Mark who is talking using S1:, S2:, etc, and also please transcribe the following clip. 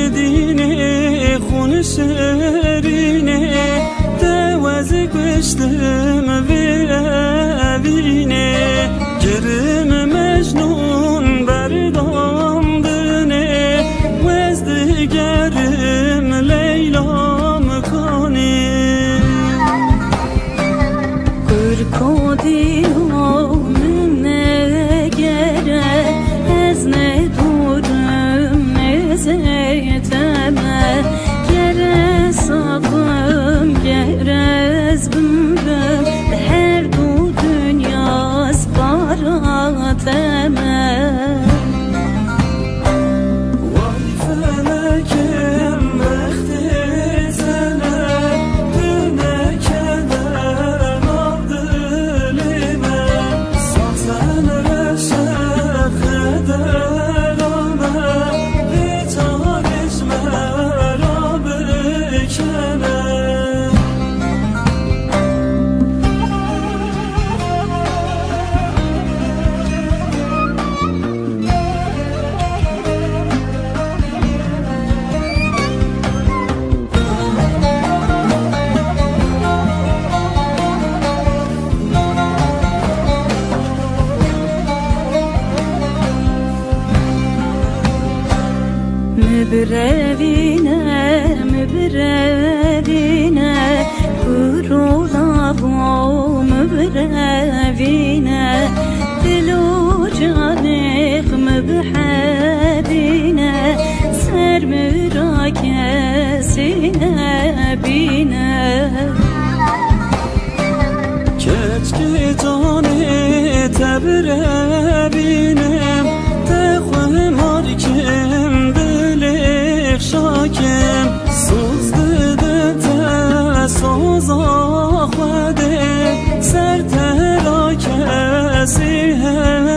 S1: دینه خون شرینه دوز گشتم وینه گرم مجنون بردام دنه وز دگرم لیلا مکانه
S2: گرکو دیوم نگره از ندورم نزیتمه گره ساقم گره از بمرم به هر دو دنیاز باراتمه مبربینه کرولا مبربینه دلو جانخ مبحبینه سر مرا کسی نبینه
S1: کچکی جانه تبربینم تخوه مارکم شاکم سوز دده تا سوزا خوده سر ترا کسی هم